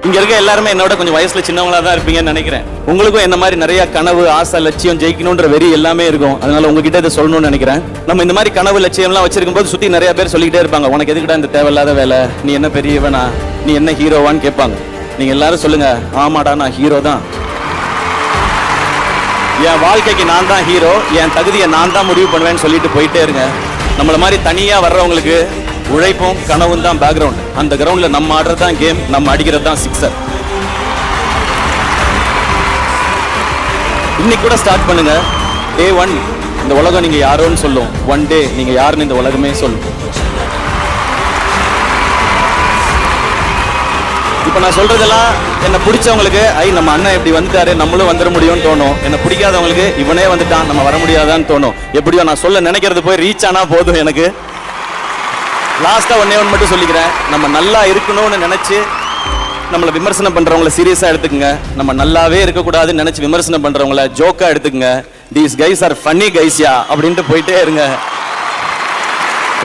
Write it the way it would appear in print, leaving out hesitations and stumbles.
இங்க இருக்க எல்லாருமே என்னோட கொஞ்சம் வயசுல சின்னவங்களா தான் இருப்பீங்கன்னு நினைக்கிறேன். உங்களுக்கும் என்ன மாதிரி நிறைய கனவு, ஆசை, லட்சியம், ஜெயிக்கணும்ன்ற வெறி எல்லாமே இருக்கும். அதனால உங்ககிட்ட இதை சொல்லணும்னு நினைக்கிறேன். நம்ம இந்த மாதிரி கனவு, லட்சியம் எல்லாம் வச்சிருக்கும் போது சுத்தி நிறைய பேர் சொல்லிக்கிட்டே இருப்பாங்க, உனக்கு எதுக்குடா இந்த தேவையில்லாத வேலை, நீ என்ன பெரியவனா, நீ என்ன ஹீரோவான்னு கேட்பாங்க. நீங்க எல்லாரும் சொல்லுங்க, ஆமாடா நான் ஹீரோ தான். என் வாழ்க்கைக்கு நான் தான் ஹீரோ, என் தகுதியை நான் தான் முடிவு பண்ணுவேன்னு சொல்லிட்டு போயிட்டே இருங்க. நம்மள மாதிரி தனியா வர்றவங்களுக்கு உழைப்பும் கனவும் தான் பேக்ரவுண்ட். அந்த கிரவுண்ட்ல நம்ம ஆடுறது தான் கேம், நம்ம அடிக்கிறது தான் சிக்ஸர். இன்னைக்கு கூட ஸ்டார்ட் பண்ணுங்க. டே 1 இந்த உலகம் நீங்க யாரோன்னு சொல்லும். ஒன் டே நீங்க யாருன்னு இந்த உலகமே சொல்லும். இப்ப நான் சொல்றதெல்லாம் என்ன பிடிச்சவங்களுக்கு நம்ம அண்ணன் இப்படி வந்துட்டாரு, நம்மளும் வந்துட முடியும்னு தோணும். என்ன பிடிக்காதவங்களுக்கு இவனே வந்துட்டான், நம்ம வர முடியாதான்னு தோணும். எப்படியோ நான் சொல்ல நினைக்கிறது போய் ரீச் ஆனா போதும். எனக்கு லாஸ்டா ஒன்னே ஒன்று மட்டும் சொல்லிக்கிறேன். நம்ம நல்லா இருக்கணும்னு நினைச்சு நம்மளை விமர்சனம் பண்றவங்களை சீரியஸா எடுத்துக்கங்க. நம்ம நல்லாவே இருக்கக்கூடாதுன்னு நினைச்சு விமர்சனம் பண்றவங்களை ஜோக்கா எடுத்துக்கங்க. தீஸ் கைஸ் ஆர் ஃபன்னி கைஸ்யா அப்படின்ட்டு போயிட்டே இருங்க.